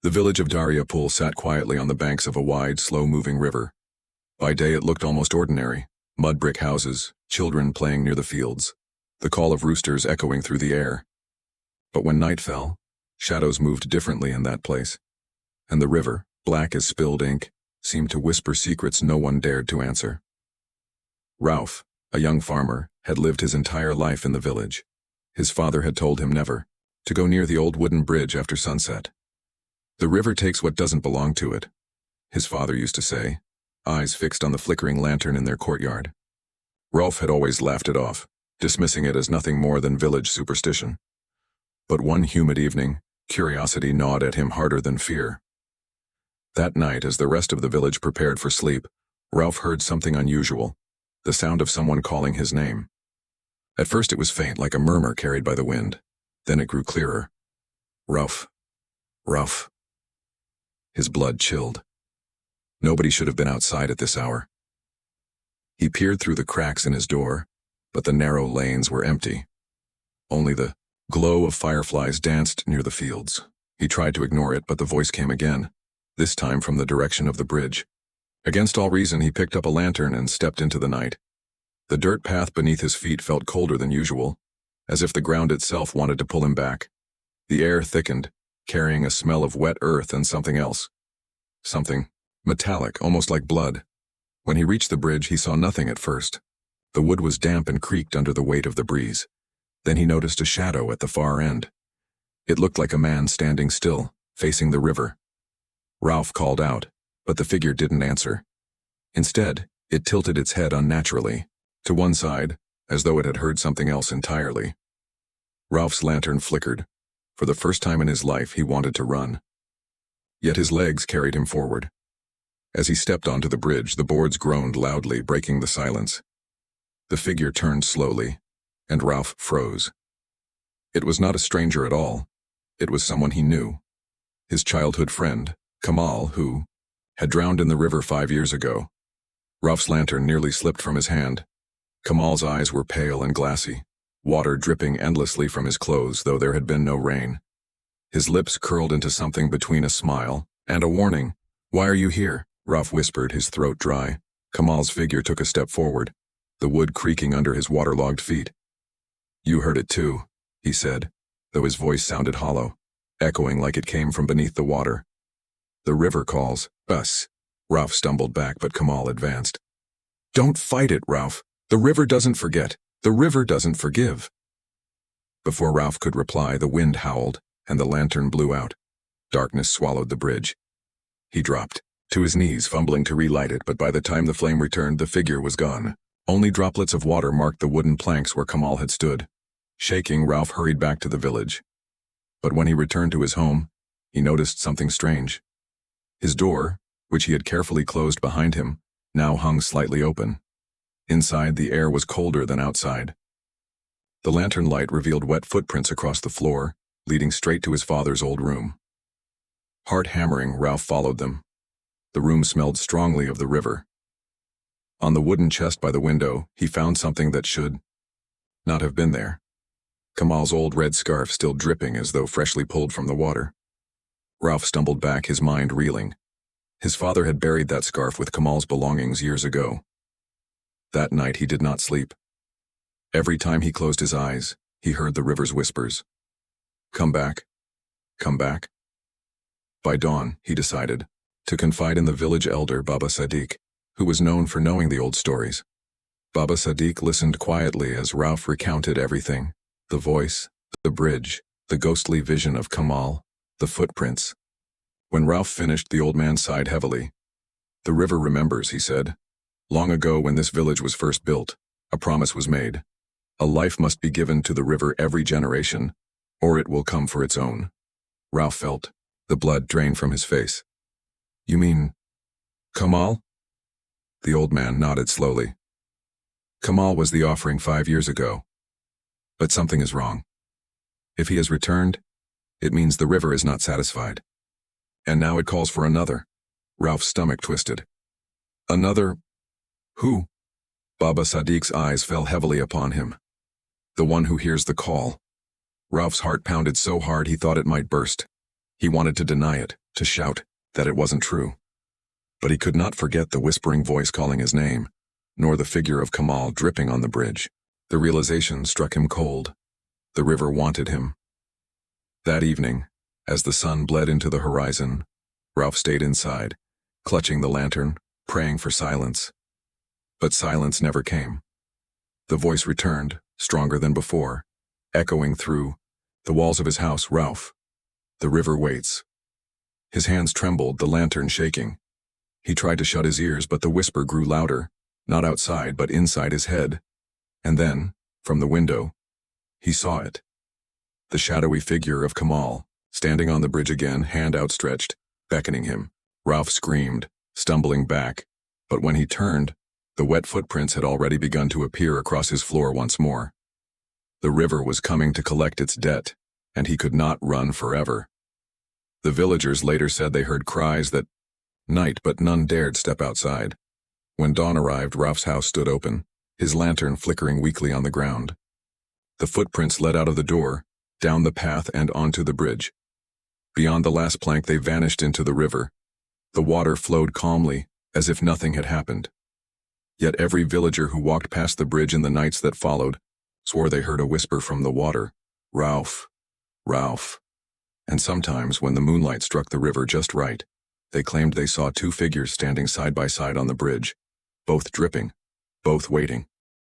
The village of Daryapul sat quietly on the banks of a wide, slow-moving river. By day it looked almost ordinary. Mud brick houses, children playing near the fields, the call of roosters echoing through the air. But when night fell, shadows moved differently in that place, and the river, black as spilled ink, seemed to whisper secrets no one dared to answer. Rauf, a young farmer, had lived his entire life in the village. His father had told him never to go near the old wooden bridge after sunset. The river takes what doesn't belong to it, his father used to say, eyes fixed on the flickering lantern in their courtyard. Rauf had always laughed it off, dismissing it as nothing more than village superstition. But one humid evening, curiosity gnawed at him harder than fear. That night, as the rest of the village prepared for sleep, Rauf heard something unusual, the sound of someone calling his name. At first it was faint, like a murmur carried by the wind. Then it grew clearer. Rauf. Rauf. His blood chilled. Nobody should have been outside at this hour. He peered through the cracks in his door, but the narrow lanes were empty. Only the glow of fireflies danced near the fields. He tried to ignore it, but the voice came again, this time from the direction of the bridge. Against all reason, he picked up a lantern and stepped into the night. The dirt path beneath his feet felt colder than usual, as if the ground itself wanted to pull him back. The air thickened, carrying a smell of wet earth and something else. Something metallic, almost like blood. When he reached the bridge, he saw nothing at first. The wood was damp and creaked under the weight of the breeze. Then he noticed a shadow at the far end. It looked like a man standing still, facing the river. Rauf called out, but the figure didn't answer. Instead, it tilted its head unnaturally, to one side, as though it had heard something else entirely. Rauf's lantern flickered. For the first time in his life, he wanted to run. Yet his legs carried him forward. As he stepped onto the bridge, the boards groaned loudly, breaking the silence. The figure turned slowly, and Rauf froze. It was not a stranger at all. It was someone he knew. His childhood friend, Kamal, who had drowned in the river 5 years ago. Rauf's lantern nearly slipped from his hand. Kamal's eyes were pale and glassy, water dripping endlessly from his clothes, though there had been no rain. His lips curled into something between a smile and a warning. "Why are you here?" Rauf whispered, his throat dry. Kamal's figure took a step forward, the wood creaking under his waterlogged feet. "You heard it too," he said, though his voice sounded hollow, echoing like it came from beneath the water. "The river calls us." Rauf stumbled back, but Kamal advanced. "Don't fight it, Rauf. The river doesn't forget. The river doesn't forgive." Before Rauf could reply, the wind howled, and the lantern blew out. Darkness swallowed the bridge. He dropped to his knees, fumbling to relight it, but by the time the flame returned, the figure was gone. Only droplets of water marked the wooden planks where Kamal had stood. Shaking, Rauf hurried back to the village. But when he returned to his home, he noticed something strange. His door, which he had carefully closed behind him, now hung slightly open. Inside, the air was colder than outside. The lantern light revealed wet footprints across the floor, leading straight to his father's old room. Heart hammering, Rauf followed them. The room smelled strongly of the river. On the wooden chest by the window, he found something that should not have been there. Kamal's old red scarf still dripping as though freshly pulled from the water. Rauf stumbled back, his mind reeling. His father had buried that scarf with Kamal's belongings years ago. That night he did not sleep. Every time he closed his eyes, he heard the river's whispers. "Come back. Come back." By dawn, he decided to confide in the village elder Baba Sadiq, who was known for knowing the old stories. Baba Sadiq listened quietly as Rauf recounted everything: the voice, the bridge, the ghostly vision of Kamal, the footprints. When Rauf finished, the old man sighed heavily. "The river remembers," he said. "Long ago, when this village was first built, a promise was made. A life must be given to the river every generation, or it will come for its own." Rauf felt the blood drain from his face. "You mean Kamal?" The old man nodded slowly. "Kamal was the offering 5 years ago. But something is wrong. If he has returned, it means the river is not satisfied. And now it calls for another." Rauf's stomach twisted. "Another? Who?" Baba Sadiq's eyes fell heavily upon him. "The one who hears the call." Rauf's heart pounded so hard he thought it might burst. He wanted to deny it, to shout that it wasn't true. But he could not forget the whispering voice calling his name, nor the figure of Kamal dripping on the bridge. The realization struck him cold. The river wanted him. That evening, as the sun bled into the horizon, Rauf stayed inside, clutching the lantern, praying for silence. But silence never came. The voice returned, stronger than before, echoing through the walls of his house. Rauf, the river waits. His hands trembled, the lantern shaking. He tried to shut his ears, but the whisper grew louder, not outside but inside his head. And then, from the window, he saw it. The shadowy figure of Kamal, standing on the bridge again, hand outstretched, beckoning him. Rauf screamed, stumbling back, but when he turned, the wet footprints had already begun to appear across his floor once more. The river was coming to collect its debt, and he could not run forever. The villagers later said they heard cries that night, but none dared step outside. When dawn arrived, Rauf's house stood open, his lantern flickering weakly on the ground. The footprints led out of the door, down the path and onto the bridge. Beyond the last plank they vanished into the river. The water flowed calmly, as if nothing had happened. Yet every villager who walked past the bridge in the nights that followed swore they heard a whisper from the water, "Rauf, Rauf." And sometimes, when the moonlight struck the river just right, they claimed they saw two figures standing side by side on the bridge, both dripping, both waiting.